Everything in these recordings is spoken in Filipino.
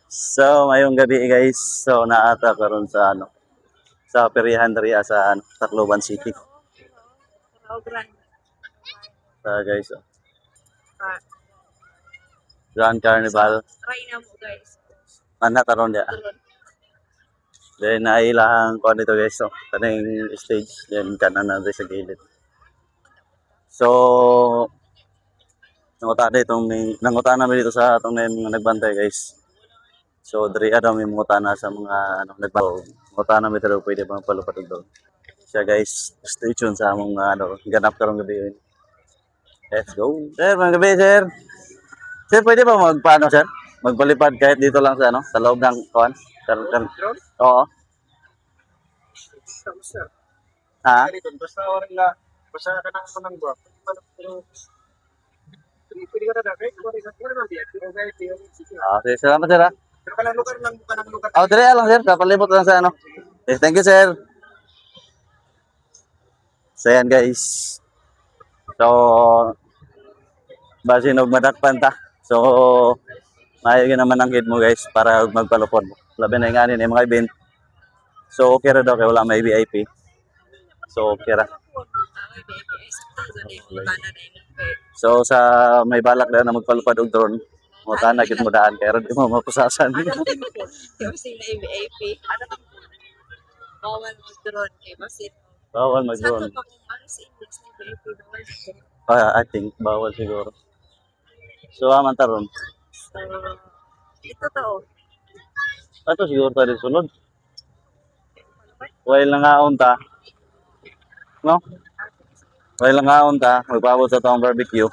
So, ngayong gabi guys, so naata karon sa sa Perihan Ria sa Tacloban City. Sa guys, Ah, Grand Carnival. try na mo guys. Ana taron dia. Tulon. Then nailahang kuan dito guys, so kaning stage then kanan na sa gilid. So, nangutana nangutana namin dito sa atong mga nagbantay guys. So, diri daw may mangutana sa mga nagbaw. Mangutana namin dito pwede bang palupad dito. Siya guys, stay tuned sa among ganap karong gabi. Let's go. Sir, mga gabi, sir. Sir, pwede ba magpaano, sir? Magpalipad kahit dito lang sa sa loob ng kuan? Oo. Ha? Basta orang nga, basta ka na ako ng buwak. Pwede ka na dagay, pwede ka na biyak. Okay, salamat, sir. Ha? Pero kalang lugar lang, buka ng lugar. Oh, dire lang, sir. Kapalibot lang sa Yes, thank you, sir. So, yan, guys. So, base og madakpan ta. So, maayo naman ang kid mo, guys, para magpalupod mo. Labi na yung anin, yung mga event. So, okay ra daw, kaya wala may VIP. So, okay ra. So, sa may balak na magpalupad og drone, mo na gid mo daan kaya di mo mapusasan. Yung sila AVAP. Bawal mag-drone kay Basit. Bawal Sa mag-drone. to pa kung ano sa index ng AVAP bawal mag-drone. I think bawal siguro. So, aman taron. So, ito to. Ato siguro tayo sunod. While nangaon ta. No? While nangaon ta, magpabot sa tawang barbecue.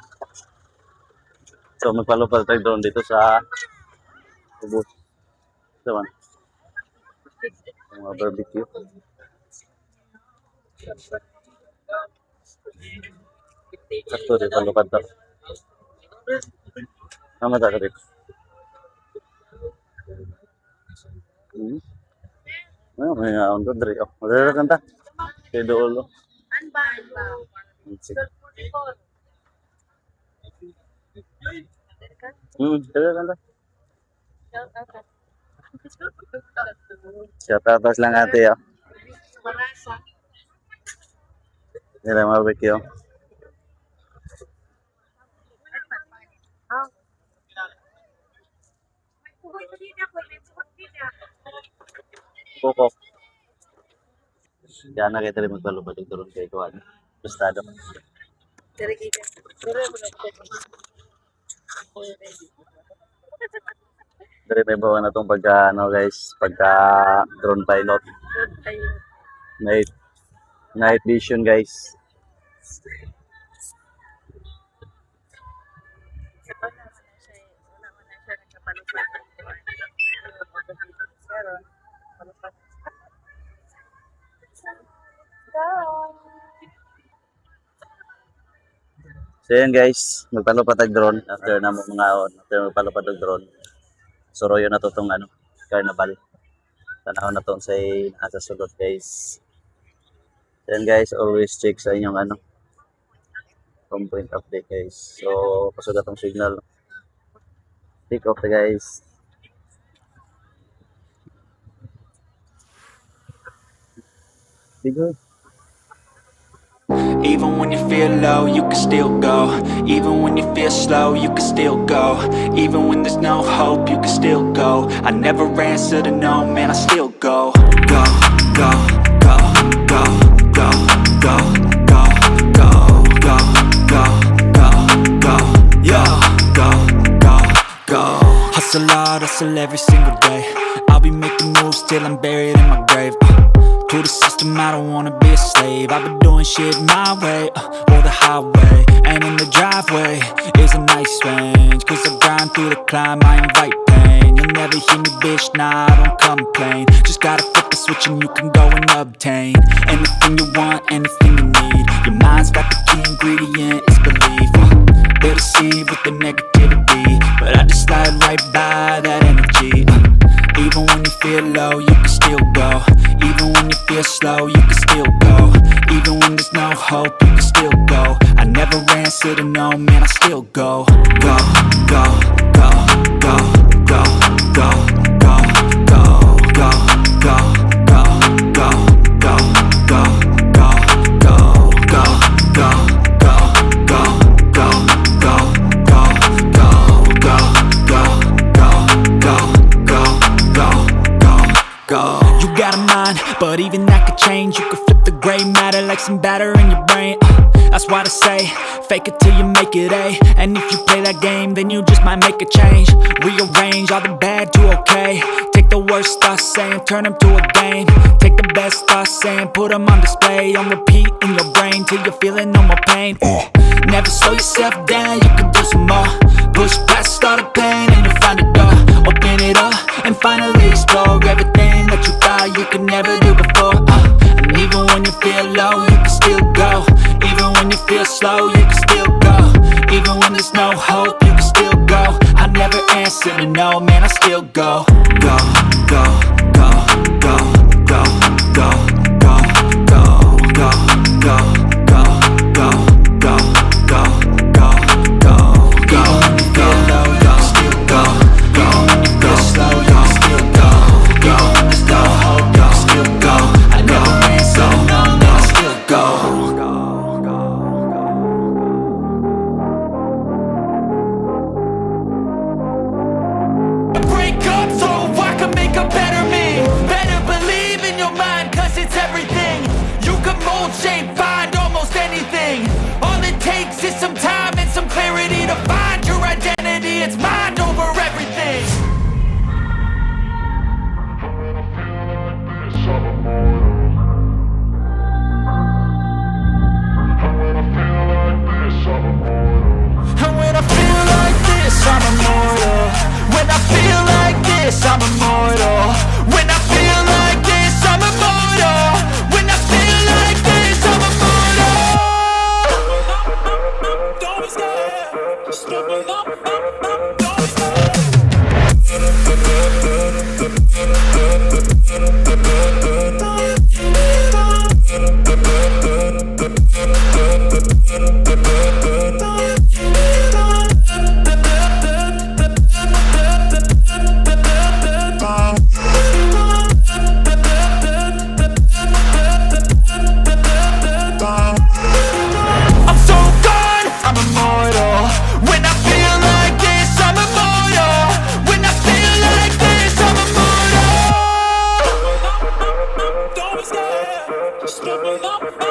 So, magpalupad tayo drone dito sa ubos. Ito man. Mga barbecue. Sakto rin palupad ta. Nama tak rin. Ano, may ngaon to diri. Oh, madara ta. Kay doolo. Anba. Dara ta. Shout out lang ate, oh. Marasa. Nila barbecue. Kukok. Yan na kayo tayo magpalupad yung turun kay Kuhan. Gustado. Dari kita. Dari may bawa na itong pagka, guys, pagka drone pilot. Night vision, guys. So yan guys, magpalupad ang drone after na mo mga after magpalupad ang drone. Suroyo na to tong carnival. Tanaw na to sa nasa sulod guys. So yan guys, always check sa inyong point update guys. So pasugat tong signal. Take off the guys. Bigo. Even when you feel low, you can still go. Even when you feel slow, you can still go. Even when there's no hope, you can still go. I never answer to no, man, I still go. Go, go, go, go, go, go, go, go, go, go, go, go, yo, go, go, go. Hustle hard, hustle every single day. I'll be making moves till I'm buried in my grave. To the system, I don't wanna be a slave. I've been doing shit my way, or the highway. And in the driveway is a nice range. Cause I grind through the climb, I invite pain. You'll never hear me, bitch, nah, I don't complain. Just gotta flip the switch and you can go and obtain anything you want, anything you need. Your mind's got the key ingredient, it's belief. They'll deceive with the negativity, but I just slide right by that energy. Even when you feel low, you can still go. Even when you feel slow, you can still go. Even when there's no hope, you can still go. I never answer to no, man, I still go. Go, go, go, go, go, You got a mind, but even that could change. You could flip the gray matter like some batter in your brain. That's why they say, fake it till you make it A. And if you play that game, then you just might make a change. Rearrange all the bad to okay. Take the worst thoughts saying, turn them to a game. Take the best thoughts saying, put them on display. On repeat in your brain till you're feeling no more pain. Never slow yourself down, you can do some more. Push past all the pain and you'll find a door. Open it up and finally explore everything that you thought you could never do before. And even when you feel low, you can still go. Even when you feel slow, you can still go. Even when there's no hope, you can still go. I never answer to no, man, I still go. Go, go, go, go, go, go, go, go, go, go, go, go, go, go, go, go, go. Feel low, you can still go. Go, go, slow, you can still go. Go, there's no hope, you can still go. I never answer to no, man, I still go. Break up so I can make a better me. Better believe in your mind, cause it's everything. You can mold, shape, find almost anything. All it takes is some time and some clarity to find your identity. It's mind over everything. And when I feel like this, I'm immortal. When I feel like this, I'm immortal. When I feel like this, I'm immortal. When I feel like this, I'm immortal. Don't be scared. Just look up. Don't be scared. I'm so gone, I'm immortal. When I feel like this, I'm immortal. When I feel like this, I'm immortal. Don't be scared. Just look up. Don't be scared.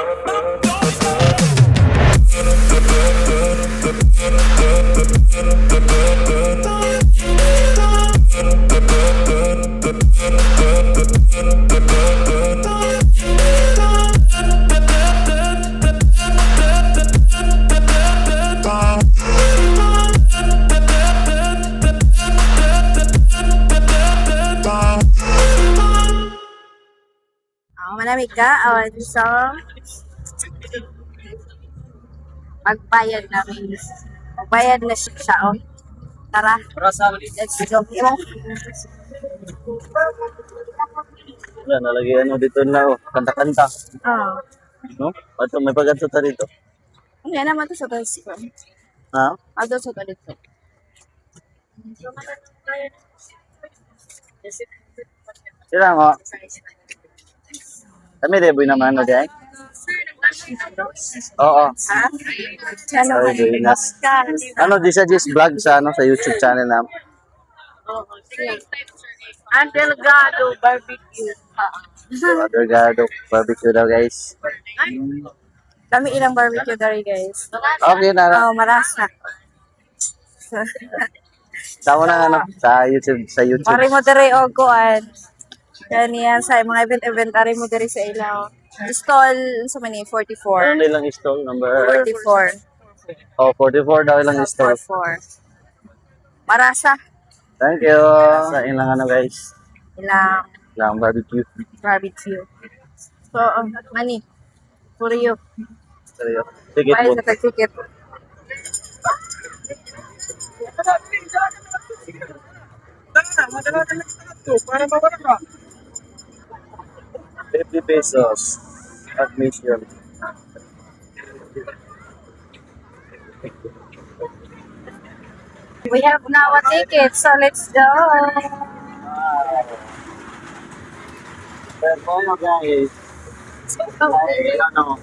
Malamig ka? So, magbayad namin. Magbayad na siya, oh. Tara. Let's go. Wala, nalagyan mo dito na, oh. Kanta-kanta. Oh. No? At may pagkanta dito. Ang yan naman to sa talis ko. Ha? Ado sa talis ko. Sila mo. Kami deboy naman, no, Jay? Oo. Ha? Ano Ay, Dinas. Ano, di siya just vlog sa, sa YouTube channel na. Delgado Barbecue. Delgado barbecue daw, guys. Kami ilang barbecue dari, guys. Okay na. Oh, marasa. Sama na ano, sa YouTube. Pari mo dari o kuan. Yan sa mga event ari mo dari sa ilaw. Stall sa mani 44. Ano nilang stall number? 44. Oh, 44 daw ilang stall. 44. Marasa. Thank you. Sa ilang ano, guys. Ilang barbecue. So, mani. For you. Seryo. Ticket Bayad po. sa tag-ticket. Madala ka lang ito para mawala ka. 50 pesos. Admission. We have now a ticket, so let's go. Pero mo, guys. Ay, ano.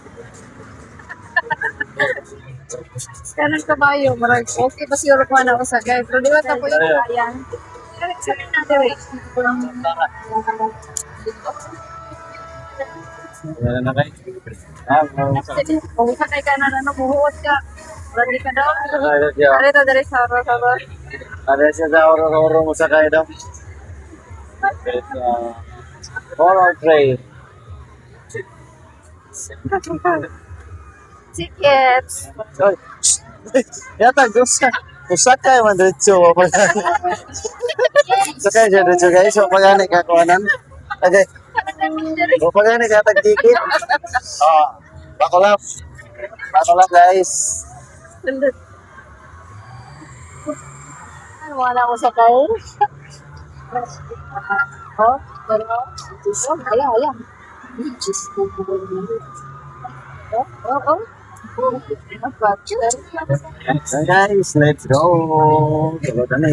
Kanan kabayo, marag okay pa siguro ko na ako sa guys. Pero di ba tapo yung kayan? Wala na kayo. Kung sakay ka na nabuhuot ka. Ready ka daw? Sakay siya. Ano ito, dari sa oro. Ada siya sa oro-oro mo sakay daw. Horror train. Tickets. Oy. Yata gusto. Usakay man diretso pa. Sakay siya diretso guys. So pagani ka kuanan. Okay. So pagani ka tag ticket. Bakolap. Bakolap guys. Wala ko sakay. Oh, pero Wala. Oh. So guys, let's go. Tulog kami.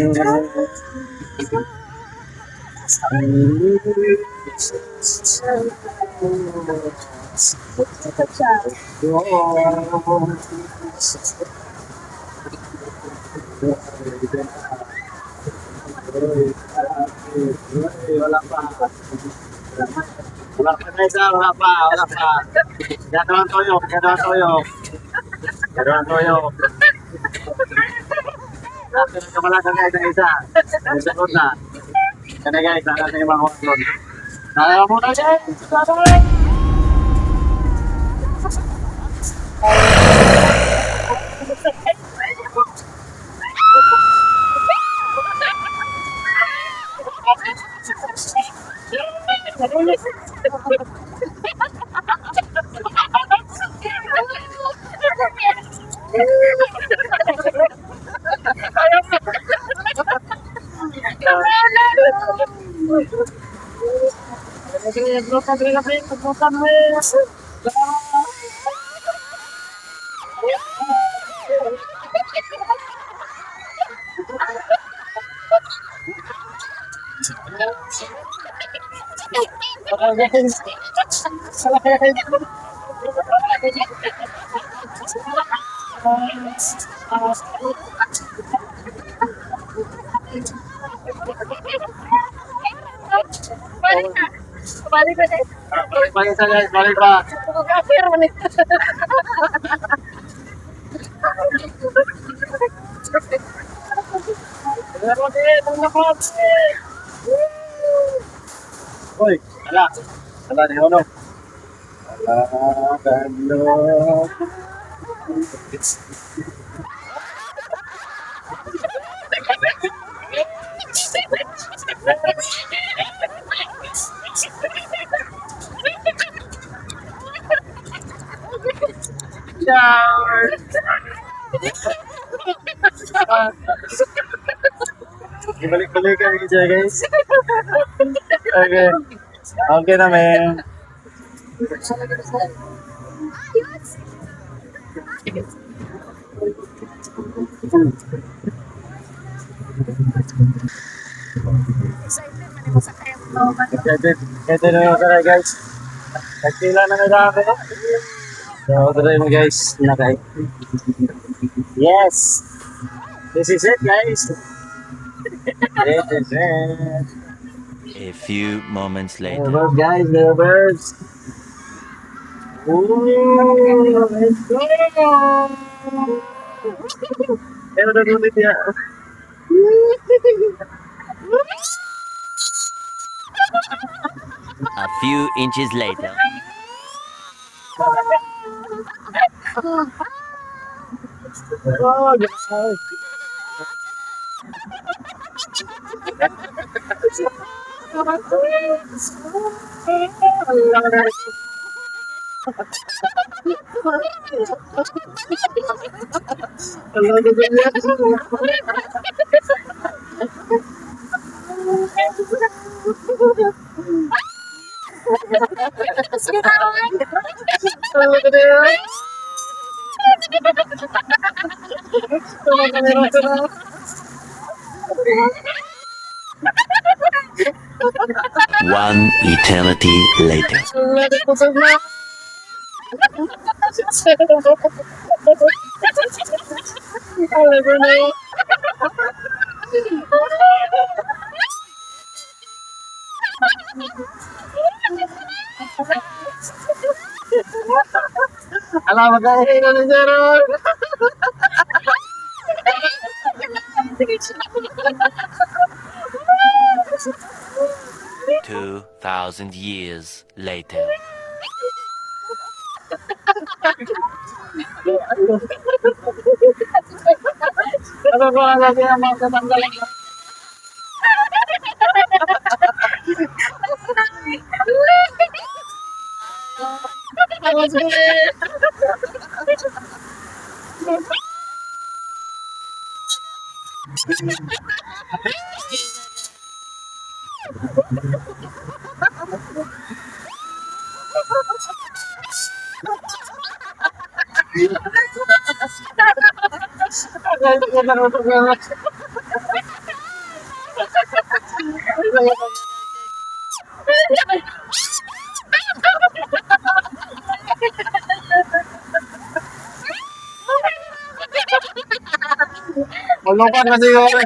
Wala pa. Wala pa guys, wala pa. Gano'n toyo. Kamalakan guys ang isa. Ang sagot na. Kaya guys, sana sa ibang konton. Nalaman mo na guys. Balik ka din. Balik sa guys, balik pa. Kafir mo nito. Hoy, ala ni Ono. Ala, hello. Balik-balikan kita guys. Okay. Okay na men. Ito na yung saray guys. Nagtila na nila ako. So, try mo guys. Nakay. Yes! This is it guys. This is it. A few moments There later. birds guys, there birds. Ooh, let's go! Pero nagulit niya. A few inches later. Oh, guys. One eternity later. Alam, magkahino ni Jeron. 2,000 years later. Ano ba ang lagi ang mga katanggalan? Malupan na siguro.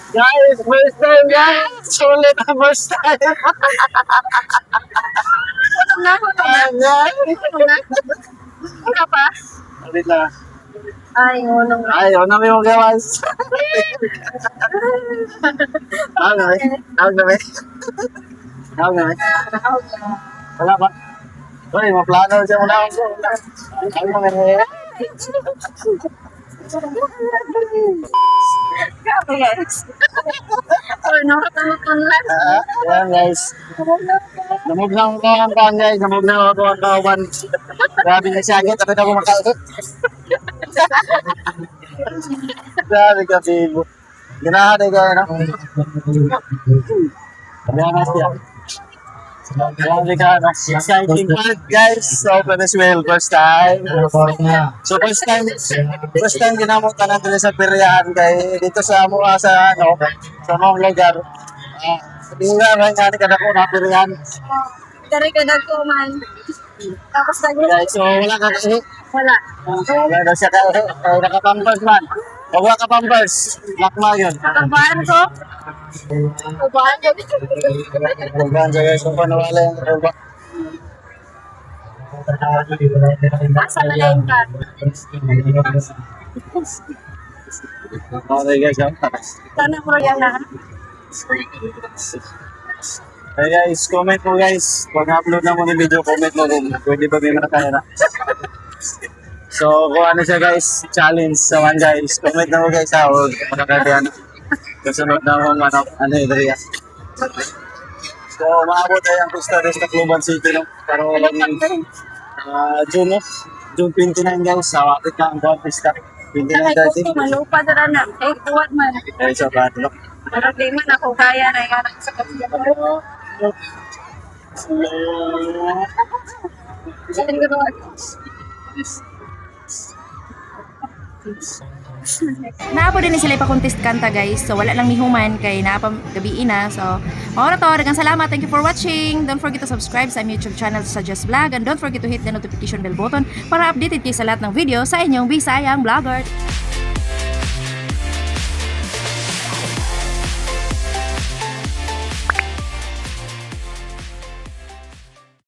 Guys, first time guys! Sulit ang first time! Wala pa? Sabi na. Ay, unong Ayaw na may magawas. Tawag na may. Tawag na may. Tawag na may. Wala pa. Uy, maplano siya muna ako. Tawag na may. guys. Or nakatulutun lang. Ayan guys. Namog na ako ang kawan guys. Namog na ako ang kawan. Grabe na siya. Tapi na ako makalit. Grabe ka, Bibo. Ginahan eh kayo, no? Ayan na siya. Grabe ka, no? Exciting part, guys. Open as well, first time. So, first time ginamot ka natin sa Pirian kay dito sa mga sa, ano, sa mga lugar. Sabihin nga, may nga ka na po na Pirian. Dari ka nagkuman. Tapos Guys, so wala ka kasi. wala. Wala daw siya kasi. Nakapampers man. Pag wala ka pampers, lakma yun. Kabaan ko. Kabaan ko. Pagbahan siya guys, kung paano wala yung kalba. Asa na lang ka. Okay guys, Sana mo yan na. Hey guys, comment mo guys. Pag upload na mo ng video, comment mo kung pwede ba may manakaya na. So, kung ano siya guys, challenge sa one guys. Comment na mo guys ha, huwag makakaya na. Kasunod na mo ano yun, Ria. So, maabot tayo ang Costa Rica Cluban City, no? Pero June, no? June 29 guys, sa wakit ka ang Club Pista. 29-30. Malupa na na. Eh, tuwad man. Guys, sa Batlo. Pero di man ako kaya na yan sa kapila. Naapo din sila ipakontest kanta guys. So wala lang mihuman kay naapam gabi na. So mao na to. Daghang salamat. Thank you for watching. Don't forget to subscribe sa aming YouTube channel sa Just Vlog and don't forget to hit the notification bell button para updated kayo sa lahat ng video sa inyong Bisayang Vlogger.